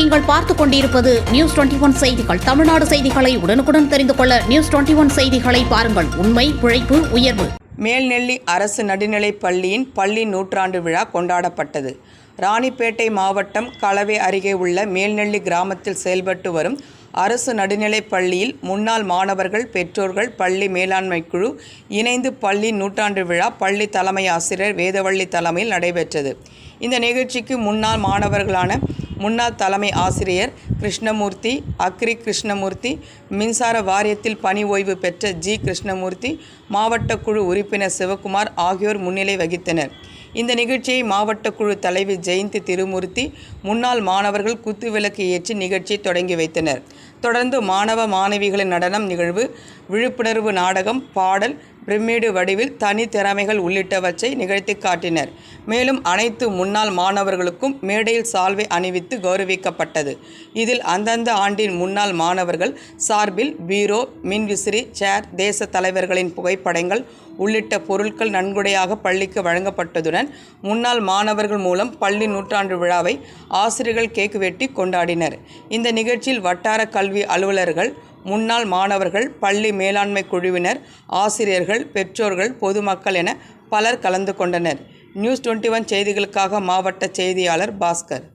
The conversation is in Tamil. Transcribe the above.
நீங்கள் பார்த்துக் கொண்டிருப்பது நியூஸ் 21 செய்திகள். தமிழ்நாடு செய்திகளை உடனுக்குடன் தெரிந்து கொள்ள நியூஸ் 21 செய்திகளை பாருங்கள். உண்மை, உழைப்பு, உயர்வு. மேல்நெல்லி அரசு நடுநிலைப் பள்ளியின் பள்ளி நூற்றாண்டு விழா கொண்டாடப்பட்டது. ராணிப்பேட்டை மாவட்டம் கலவை அருகே உள்ள மேல்நெல்லி கிராமத்தில் செயல்பட்டு வரும் அரசு நடுநிலைப் பள்ளியில் முன்னாள் மாணவர்கள், பெற்றோர்கள், பள்ளி மேலாண்மை குழு இணைந்து பள்ளி நூற்றாண்டு விழா பள்ளி தலைமை ஆசிரியர் வேதவள்ளி தலைமையில் நடைபெற்றது. இந்த நிகழ்ச்சிக்கு முன்னாள் மாணவர்களான முன்னாள் தலைமை ஆசிரியர் கிருஷ்ணமூர்த்தி, அக்ரி கிருஷ்ணமூர்த்தி, மின்சார வாரியத்தில் பணி ஓய்வு பெற்ற ஜி கிருஷ்ணமூர்த்தி, மாவட்ட குழு உறுப்பினர் சிவகுமார் ஆகியோர் முன்னிலை வகித்தனர். இந்த நிகழ்ச்சியை மாவட்ட குழு தலைவி ஜெயந்தி திருமூர்த்தி, முன்னாள் மாணவர்கள் குத்துவிளக்கு ஏற்றி நிகழ்ச்சியை தொடங்கி வைத்தனர். தொடர்ந்து மாணவ மாணவிகளின் நடனம் நிகழ்வு, விழிப்புணர்வு நாடகம், பாடல், பிரமிடு வடிவில் தனி திறமைகள் உள்ளிட்டவற்றை நிகழ்த்தி காட்டினர். மேலும் அனைத்து முன்னாள் மாணவர்களுக்கும் மேடையில் சால்வை அணிவித்து கௌரவிக்கப்பட்டது. இதில் அந்தந்த ஆண்டின் முன்னாள் மாணவர்கள் சார்பில் பீரோ, மின்விசிறி, சேர், தேச தலைவர்களின் புகைப்படங்கள் உள்ளிட்ட பொருட்கள் நன்கொடையாக பள்ளிக்கு வழங்கப்பட்டதுடன் முன்னாள் மாணவர்கள் மூலம் பள்ளி நூற்றாண்டு விழாவை ஆசிரியர்கள் கேக் வெட்டி கொண்டாடினர். இந்த நிகழ்ச்சியில் வட்டார கல்வி அலுவலர்கள், முன்னாள் மாணவர்கள், பள்ளி மேலாண்மை குழுவினர், ஆசிரியர்கள், பெற்றோர்கள், பொதுமக்கள் என பலர் கலந்து கொண்டனர். நியூஸ் 21 செய்திகளுக்காக மாவட்ட செய்தியாளர் பாஸ்கர்.